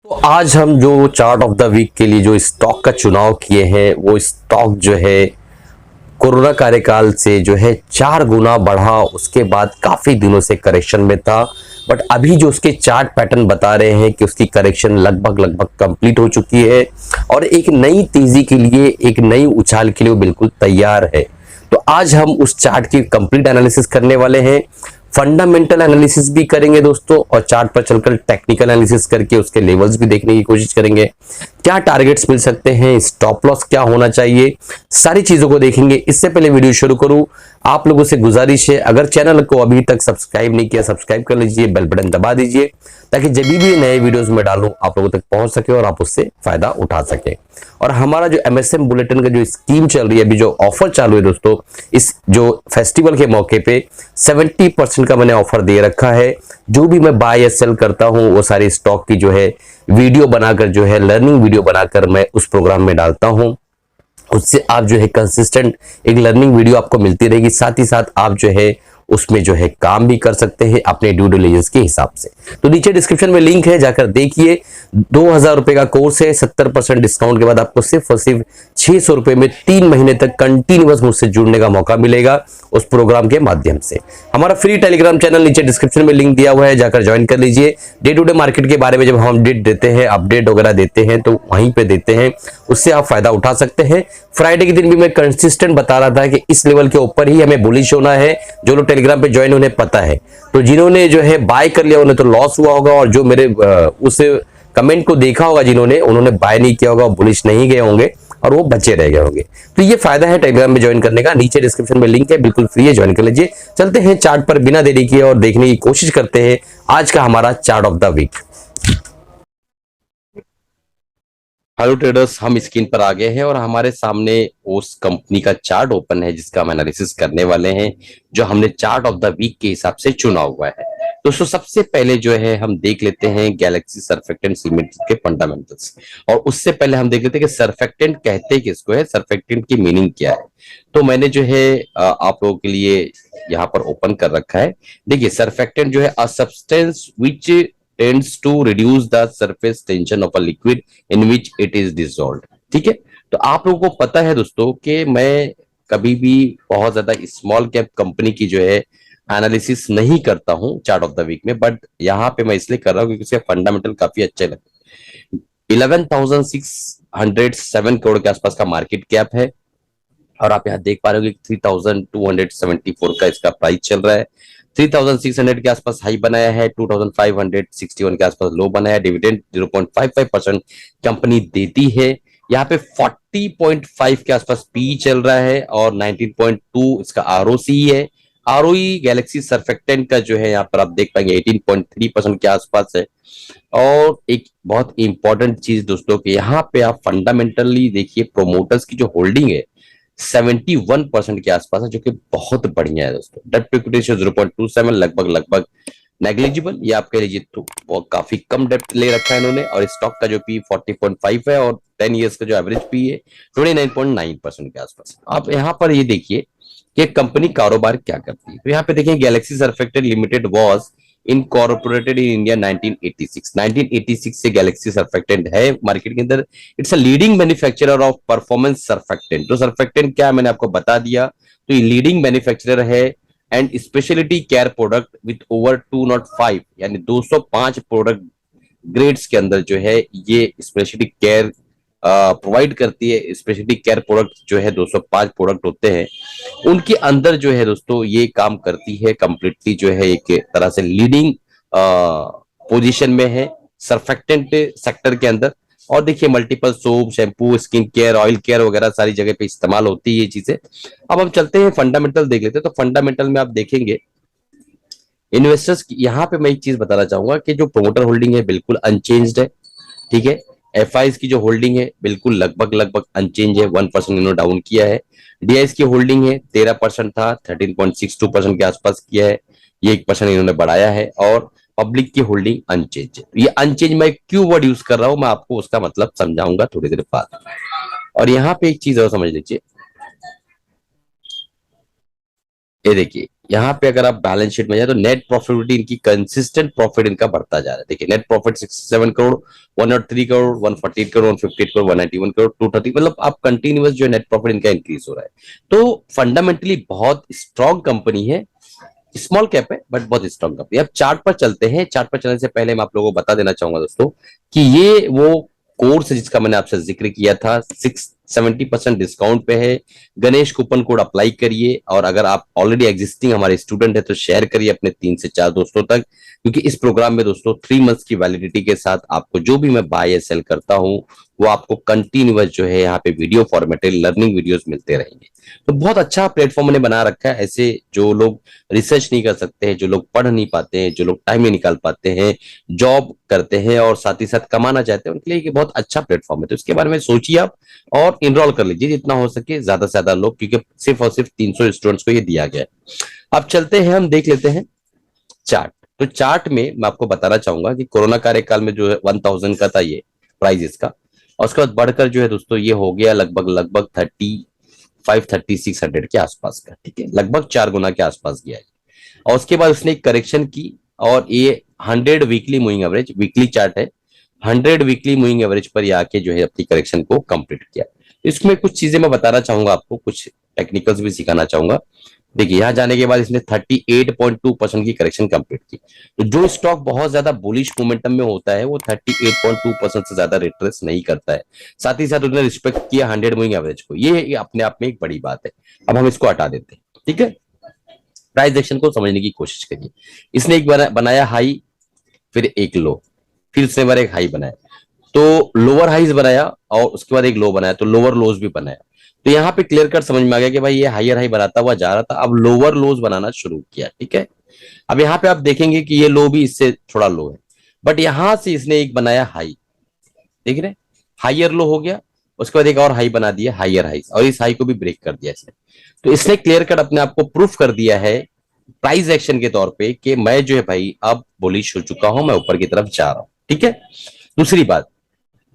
तो आज हम जो चार्ट ऑफ द वीक के लिए जो स्टॉक का चुनाव किए हैं, वो स्टॉक जो है कोरोना कार्यकाल से जो है 4 गुना बढ़ा। उसके बाद काफी दिनों से करेक्शन में था, बट अभी जो उसके चार्ट पैटर्न बता रहे हैं कि उसकी करेक्शन लगभग लगभग कंप्लीट हो चुकी है और एक नई तेजी के लिए, एक नई उछाल के लिए वो बिल्कुल तैयार है। तो आज हम उस चार्ट की कंप्लीट एनालिसिस करने वाले हैं, फंडामेंटल एनालिसिस भी करेंगे दोस्तों, और चार्ट पर चलकर टेक्निकल एनालिसिस करके उसके लेवल्स भी देखने की कोशिश करेंगे, क्या टारगेट्स मिल सकते हैं, स्टॉप लॉस क्या होना चाहिए, सारी चीजों को देखेंगे। इससे पहले वीडियो शुरू करूं, आप लोगों से गुजारिश है, अगर चैनल को अभी तक सब्सक्राइब नहीं किया, सब्सक्राइब कर लीजिए, बेल बटन दबा दीजिए ताकि जब भी नए वीडियोस में डालूं आप लोगों तक पहुंच सके और आप उससे फायदा उठा सके। और हमारा जो एमएसएम बुलेटिन का जो स्कीम चल रही है, अभी जो ऑफर चालू है दोस्तों, इस जो फेस्टिवल के मौके पे 70% का मैंने ऑफर दे रखा है। जो भी मैं बाय या सेल करता हूं वो सारी स्टॉक की जो है वीडियो बनाकर, जो है लर्निंग वीडियो बनाकर मैं उस प्रोग्राम में डालता हूं। उससे आप जो है कंसिस्टेंट एक लर्निंग वीडियो आपको मिलती रहेगी, साथ ही साथ आप जो है उसमें जो है काम भी कर सकते हैं अपने ड्यू डिलिजेंस के हिसाब से। तो नीचे डिस्क्रिप्शन में लिंक है, जाकर देखिए। 2000 रुपए का कोर्स है, 70% डिस्काउंट के बाद आपको सिर्फ और सिर्फ 600 रुपए में 3 महीने तक कंटिन्यूअस मुझसे जुड़ने का मौका मिलेगा उस प्रोग्राम के माध्यम से। हमारा फ्री टेलीग्राम चैनल नीचे डिस्क्रिप्शन में लिंक दिया हुआ है, जाकर ज्वाइन कर लीजिए। डे टू डे मार्केट के बारे में जब हम अपडेट देते हैं, अपडेट वगैरह देते हैं, तो वहीं पे देते हैं, उससे आप फायदा उठा सकते हैं। फ्राइडे के दिन भी मैं कंसिस्टेंट बता रहा था कि इस लेवल के ऊपर ही हमें बुलिश होना है। जो लोग टेलीग्राम पे ज्वाइन उन्हें पता है, तो जिन्होंने जो है बाय कर लिया उन्हें तो लॉस हुआ होगा, और जो मेरे उस कमेंट को देखा होगा जिन्होंने, उन्होंने बाय नहीं किया होगा, बुलिश नहीं गए होंगे और वो बचे रह गए होंगे। तो ये फायदा है टेलीग्राम में ज्वाइन करने का। नीचे डिस्क्रिप्शन में लिंक है, बिल्कुल फ्री है, ज्वाइन कर लीजिए। चलते हैं चार्ट पर बिना देरी किए और देखने की कोशिश करते हैं आज का हमारा chart of the week. Hello traders, हम स्क्रीन पर आ गए हैं और हमारे सामने उस कंपनी का चार्ट ओपन है जिसका हम एनालिसिस करने वाले हैं, जो हमने चार्ट ऑफ द वीक के हिसाब से चुना हुआ है। दोस्तों सबसे पहले जो है हम देख लेते हैं गैलेक्सी सर्फेक्टेंट लिमिटेड के फंडामेंटल्स, और उससे पहले हम देख लेते हैं कि सर्फेक्टेंट कहते किसको है, सर्फेक्टेंट की मीनिंग क्या है। तो मैंने जो है आप लोगों के लिए यहाँ पर ओपन कर रखा है। देखिए, सर्फेक्टेंट जो है a substance which tends to reduce the surface tension of a liquid in which it is dissolved। ठीक है, तो आप लोगों को पता है दोस्तों कि मैं कभी भी बहुत ज्यादा स्मॉल कैप कंपनी की जो है एनालिसिस नहीं करता हूं चार्ट ऑफ द वीक में, बट यहाँ पे मैं इसलिए कर रहा हूँ क्योंकि उसके फंडामेंटल काफी अच्छे लगे। 11,607 करोड़ के आसपास का मार्केट कैप है, और आप यहाँ देख पा रहे हो कि 3,274 का इसका प्राइस चल रहा है। 3,600 के आसपास हाई बनाया है, 2,561 के आसपास लो बनाया है। डिविडेंड 0.55% कंपनी देती है। यहाँ पे 40.5 के आसपास पी चल रहा है और 19.2 इसका आरओसी है। आरओई गैलेक्सी सर्फेक्टेंट का जो है यहाँ पर आप देख पाएंगे 18.3% के आसपास है। और एक बहुत इंपॉर्टेंट चीज दोस्तों कि यहाँ पे आप फंडामेंटली देखिए, प्रोमोटर्स की जो होल्डिंग है 71% के आसपास है, जो कि बहुत बढ़िया है दोस्तों। डेट टू इक्विटी रेशियो 0.27, लगभग लगभग नेग्लिजिबल, ये आप कह लीजिए तो वो काफी कम डेप्थ ले रखा है इन्होंने। और स्टॉक का जो पी 40.5 है और 10 इयर्स का जो एवरेज पी है 29.9% के आसपास। आप यहाँ पर ये देखिए कि कंपनी कारोबार क्या करती है। तो यहाँ पे देखिए, Galaxy surfactant limited was incorporated in India 1986 से गैलेक्सी सर्फेक्टेंट है मार्केट के अंदर। It's a leading manufacturer of performance surfactant. तो सर्फेक्टेंट क्या है मैंने आपको बता दिया। तो ये लीडिंग मैन्युफैक्चरर है and speciality care product with over 205, यानी 205 प्रोडक्ट ग्रेड्स के अंदर जो है ये स्पेशलिटी केयर प्रोवाइड करती है। स्पेशलिटी केयर प्रोडक्ट जो है 205 प्रोडक्ट होते हैं, उनके अंदर जो है दोस्तों ये काम करती है कंप्लीटली, जो है एक तरह से लीडिंग पोजीशन में है सर्फेक्टेंट सेक्टर के अंदर। और देखिए, multiple soap, shampoo, skin care, oil care वगैरह सारी जगह पे इस्तेमाल होती है ये चीजें। अब हम चलते हैं फंडामेंटल देख लेते हैं। तो फंडामेंटल में आप देखेंगे इन्वेस्टर्स, यहाँ पे मैं एक चीज बताना चाहूंगा कि जो प्रोमोटर होल्डिंग है बिल्कुल अनचेंज्ड है। ठीक है, एफआईज की जो होल्डिंग है बिल्कुल लगभग लगभग अनचेंज है, 1% इन्होंने डाउन किया है। डीआईज की होल्डिंग है 13% था, 13.62% के आसपास किया है, ये 1% इन्होंने बढ़ाया है। और पब्लिक की होल्डिंग अनचेंज है। ये अनचेंज मैं क्यों वर्ड यूज कर रहा हूं, मैं आपको उसका मतलब समझाऊंगा थोड़ी देर बाद। और यहाँ पे एक चीज और समझ लीजिए, ये देखिए यहाँ पे अगर आप बैलेंस शीट में जाए तो नेट प्रॉफिटेबिलिटी इनकी कंसिस्टेंट प्रॉफिट इनका बढ़ता जा रहा है। देखिए नेट प्रॉफिट 67 करोड़, 103 करोड़, 148 करोड़, 158 करोड़, 191 करोड़, 230, मतलब आप कंटिन्यूअस जो नेट प्रॉफिट इनका इंक्रीज हो रहा है। तो फंडामेंटली बहुत स्ट्रॉन्ग कंपनी है, स्मॉल कैप है बट बहुत स्ट्रॉन्ग कंपनी। अब चार्ट पर चलते हैं। चार्ट पर चलने से पहले मैं आप लोगों को बता देना चाहूंगा दोस्तों कि ये वो कोर्स है जिसका मैंने आपसे जिक्र किया था, 670% डिस्काउंट पे है। गणेश कूपन कोड अप्लाई करिए, और अगर आप ऑलरेडी एग्जिस्टिंग हमारे स्टूडेंट है तो शेयर करिए अपने 3 से 4 दोस्तों तक, क्योंकि इस प्रोग्राम में दोस्तों 3 मंथ्स की वैलिडिटी के साथ आपको जो भी मैं बाय या सेल करता हूं वो आपको कंटिन्यूअस जो है यहाँ पे वीडियो फॉर्मेटेड लर्निंग वीडियोस मिलते रहेंगे। तो बहुत अच्छा प्लेटफॉर्म मैंने बना रखा है। ऐसे जो लोग रिसर्च नहीं कर सकते हैं, जो लोग पढ़ नहीं पाते हैं, जो लोग टाइम नहीं निकाल पाते हैं, जॉब करते हैं और साथ ही साथ कमाना चाहते हैं, उनके लिए ये बहुत अच्छा प्लेटफॉर्म है। तो इसके बारे में सोचिए आप और इनरोल कर लीजिए जितना हो सके ज्यादा से ज्यादा लोग, क्योंकि सिर्फ और सिर्फ 300 स्टूडेंट्स को ये दिया गया है। अब चलते हैं, हम देख लेते हैं चार्ट। तो चार्ट में मैं आपको बताना चाहूंगा कि कोरोना कार्यकाल में जो है 1000 का था ये प्राइस इसका, और उसके बाद बढ़कर जो है दोस्तों ये हो गया लगभग लगभग 35, 3600 के आसपास का। ठीक है, लगभग 4 गुना के आसपास गया है। और उसके बाद उसने एक करेक्शन की, और ये 100 weekly moving average, weekly chart है, 100 वीकली मूविंग एवरेज पर ये आके जो है अपनी करेक्शन को कंप्लीट किया। इसमें कुछ चीजें मैं बताना चाहूंगा आपको, कुछ टेक्निकल्स भी सिखाना चाहूंगा। देखिए यहां जाने के बाद इसने 38.2% की करेक्शन कंप्लीट की। तो जो स्टॉक बहुत ज्यादा बुलिश मोमेंटम में होता है वो 38.2% से ज्यादा रिट्रेस नहीं करता है। साथ ही साथ उन्होंने रिस्पेक्ट किया 100 मूविंग एवरेज को, ये अपने आप में एक बड़ी बात है। अब हम इसको हटा देते हैं। ठीक है, प्राइस एक्शन को समझने की कोशिश करिए। इसने एक बनाया हाई, फिर एक लो, फिर उसने बार एक हाई बनाया, तो लोअर हाईज बनाया, और उसके बाद एक लो बनाया, तो लोअर लोज भी बनाया। तो यहाँ पे क्लियर कट समझ में आ गया कि भाई ये हायर हाई बनाता हुआ जा रहा था, अब लोअर लोज बनाना शुरू किया। ठीक है, अब यहाँ पे आप देखेंगे कि ये लो भी इससे थोड़ा लो है, बट यहां से इसने एक बनाया हाई, देख रहे, हाइयर लो हो गया, उसके बाद एक और हाई बना दिया, हाइयर हाई, और इस हाई को भी ब्रेक कर दिया इसने। तो इसने क्लियर कट अपने आप को प्रूफ कर दिया है प्राइस एक्शन के तौर पे कि मैं जो है भाई अब बुलिश हो चुका हूं, मैं ऊपर की तरफ जा रहा हूं। ठीक है, दूसरी बात,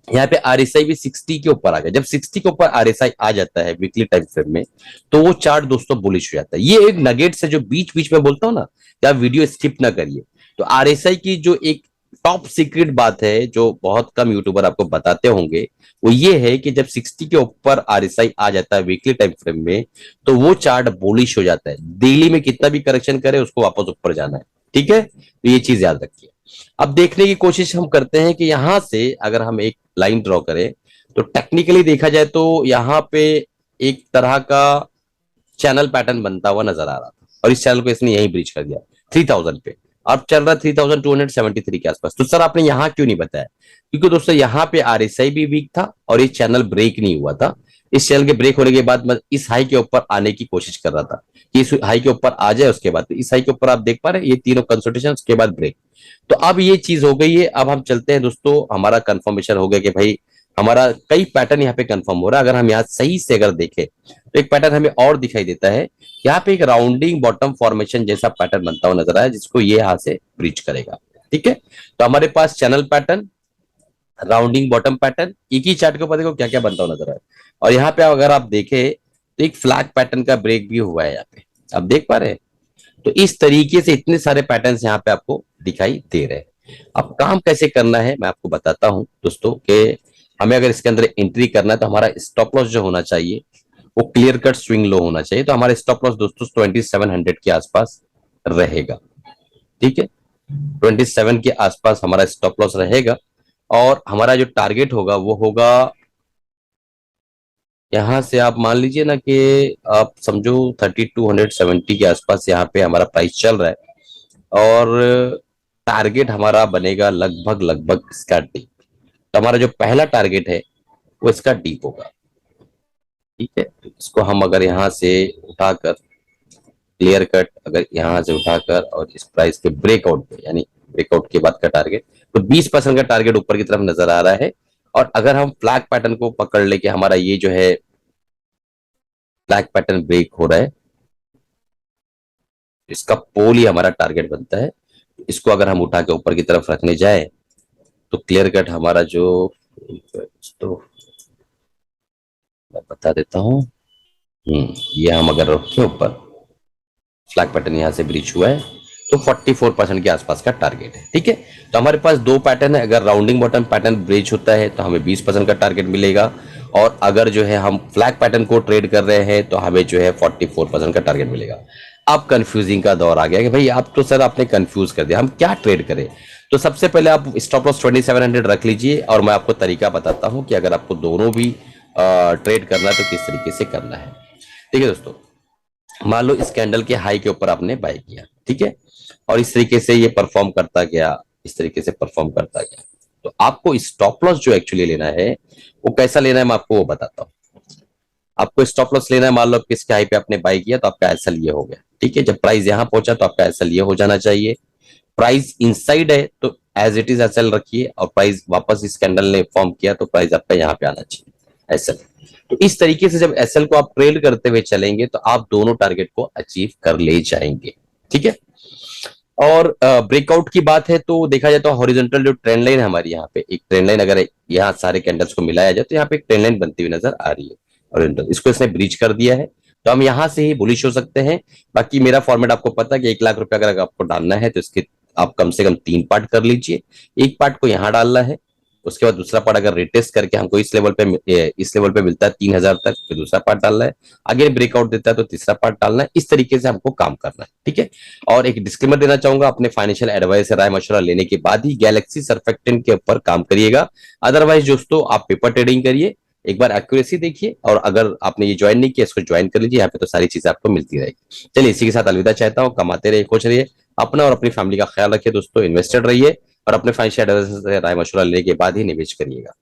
यहाँ पे आरएसआई भी 60 के ऊपर आ गया। जब 60 के ऊपर आरएसआई आ जाता है वीकली टाइम फ्रेम में, तो वो चार्ट दोस्तों बुलिश हो जाता है। ये एक नगेट्स है जो बीच बीच में बोलता हूं ना, कि आप वीडियो स्किप ना करिए। तो आरएसआई की जो एक टॉप सीक्रेट बात है जो बहुत कम यूट्यूबर आपको बताते होंगे, वो ये है कि जब 60 के ऊपर आरएसआई आ जाता है वीकली टाइम फ्रेम में, तो वो चार्ट बुलिश हो जाता है। डेली में कितना भी करेक्शन करे उसको वापस ऊपर जाना है। ठीक है, तो ये चीज याद रखिए। अब देखने की कोशिश हम करते हैं कि यहां से अगर हम एक लाइन ड्रॉ करें, तो टेक्निकली देखा जाए तो यहां पे एक तरह का चैनल पैटर्न बनता हुआ नजर आ रहा था, और इस चैनल को इसने यहीं ब्रीच कर दिया 3000 पे। अब चल रहा है 3273 के आसपास। तो सर आपने यहां क्यों नहीं बताया? क्योंकि दोस्तों यहाँ पे आरएसआई भी वीक था और ये चैनल ब्रेक नहीं हुआ था। इस चैनल के ब्रेक होने के बाद मैं इस हाई के ऊपर आने की कोशिश कर रहा था कि इस हाई के ऊपर आ जाए, उसके बाद तो इस हाई के ऊपर आप देख पा रहे हैं ये तीनों कंसल्टेशन, उसके बाद ब्रेक। तो अब ये चीज हो गई है। अब हम चलते हैं दोस्तों, हमारा कंफर्मेशन हो गया कि भाई हमारा कई पैटर्न यहाँ पे कंफर्म हो रहा है। अगर हम यहाँ सही से अगर देखें तो एक पैटर्न हमें और दिखाई देता है, यहाँ पे एक राउंडिंग बॉटम फॉर्मेशन जैसा पैटर्न बनता हुआ नजर आया, जिसको ये यहाँ से ब्रीच करेगा। ठीक है, तो हमारे पास channel pattern, rounding bottom pattern, एक ही चार्ट के ऊपर देखो क्या क्या बनता हुआ नजर आया। और यहाँ पे अगर आप देखें तो एक फ्लैग पैटर्न का ब्रेक भी हुआ है यहाँ पे, आप देख पा रहे हैं। तो इस तरीके से इतने सारे पैटर्न्स यहाँ पे आपको दिखाई दे रहे हैं। अब काम कैसे करना है मैं आपको बताता हूं दोस्तों, कि हमें अगर इसके अंदर एंट्री करना है तो हमारा स्टॉप लॉस जो होना चाहिए वो क्लियर कट स्विंग लो होना चाहिए। तो हमारा स्टॉप लॉस दोस्तों 2700 के आसपास रहेगा। ठीक है, 27 के आसपास हमारा स्टॉप लॉस रहेगा, और हमारा जो टारगेट होगा वो होगा यहां से, आप मान लीजिए ना कि आप समझो 3270 के आसपास यहाँ पे हमारा प्राइस चल रहा है, और टारगेट हमारा बनेगा लगभग लगभग इसका डीप। तो हमारा जो पहला टारगेट है वो इसका डीप होगा। ठीक है, तो इसको हम अगर यहाँ से उठाकर क्लियर कट, अगर यहाँ से उठाकर और इस प्राइस के ब्रेकआउट पे, यानी ब्रेकआउट के बाद का टारगेट, तो 20% का टारगेट ऊपर की तरफ नजर आ रहा है। और अगर हम फ्लैग पैटर्न को पकड़ ले कि हमारा ये जो है फ्लैग पैटर्न ब्रेक हो रहा है, इसका पोल ही हमारा टारगेट बनता है। इसको अगर हम उठा के ऊपर की तरफ रखने जाए तो क्लियर कट हमारा जो, तो मैं बता देता हूँ। ये हम अगर रखें ऊपर, फ्लैग पैटर्न यहाँ से ब्रीच हुआ है, तो 44% के आसपास का टारगेट है। ठीक है, तो हमारे पास दो पैटर्न है। अगर राउंडिंग बॉटम पैटर्न ब्रीच होता है तो हमें 20% का टारगेट मिलेगा, और अगर जो है हम फ्लैग पैटर्न को ट्रेड कर रहे हैं तो हमें जो है 44% का टारगेट मिलेगा। अब कंफ्यूजिंग का दौर आ गया कि भाई आप तो सर आपने कंफ्यूज कर दिया, हम क्या ट्रेड करें। तो सबसे पहले आप स्टॉप लॉस 2700 रख लीजिए, और मैं आपको तरीका बताता हूं कि अगर आपको दोनों भी ट्रेड करना है तो किस तरीके से करना है। ठीक है दोस्तों, मान लो इस कैंडल के हाई के ऊपर आपने बाय किया, ठीक है, और इस तरीके से ये परफॉर्म करता गया, इस तरीके से परफॉर्म करता गया। तो आपको स्टॉप लॉस जो एक्चुअली लेना है वो कैसा लेना है, मैं आपको वो बताता हूँ। आपको स्टॉप लॉस लेना है, मान लो किसके हाई पे आपने बाय किया तो आपका एसएल ये हो गया। ठीक है, जब प्राइस यहां पहुंचा तो आपका एसएल ये हो जाना चाहिए। प्राइस इनसाइड है तो एज इट इज एसएल रखिए, और प्राइस वापस इस कैंडल ने फॉर्म किया तो प्राइस आपका यहाँ पे आना चाहिए एसएल। तो इस तरीके से जब एसएल को आप ट्रेड करते हुए चलेंगे तो आप दोनों टारगेट को अचीव कर ले जाएंगे। ठीक है, और ब्रेकआउट की बात है तो देखा जाए तो हॉरिजॉन्टल जो ट्रेंड लाइन है हमारी, यहाँ पे एक ट्रेंड लाइन, अगर यहाँ सारे कैंडल्स को मिलाया जाए तो यहाँ पे एक ट्रेंड लाइन बनती हुई नजर आ रही है हॉरिजॉन्टल, इसको इसने ब्रीच कर दिया है, तो हम यहाँ से ही बुलिश हो सकते हैं। बाकी मेरा फॉर्मेट आपको पता है कि 1 लाख रुपए अगर आपको डालना है तो इसके आप कम से कम 3 पार्ट कर लीजिए। एक पार्ट को यहाँ डालना है, उसके बाद दूसरा पार्ट अगर रिटेस्ट करके हमको इस लेवल पे मिलता है 3000 तक, फिर दूसरा पार्ट डालना है, आगे ब्रेकआउट देता है तो तीसरा पार्ट डालना है। इस तरीके से हमको काम करना है। ठीक है, और एक डिस्क्लेमर देना चाहूंगा, अपने फाइनेंशियल एडवाइस से राय मशवरा लेने के बाद ही गैलेक्सी सर्फेक्टेंट के ऊपर काम करिएगा। अदरवाइज दोस्तों आप पेपर ट्रेडिंग करिए, एक बार एक्यूरेसी देखिए, और अगर आपने ये ज्वाइन नहीं किया इसको ज्वाइन कर लीजिए, यहाँ पे तो सारी चीजें आपको मिलती रहेगी। चलिए इसी के साथ अलविदा चाहता हूँ, कमाते रहिए, खुश रहिए, अपना और अपनी फैमिली का ख्याल रखिए दोस्तों, इन्वेस्टेड रहिए, और अपने फाइनेंशियल एडवाइजर से राय मशवरा लेने के बाद ही निवेश करिएगा।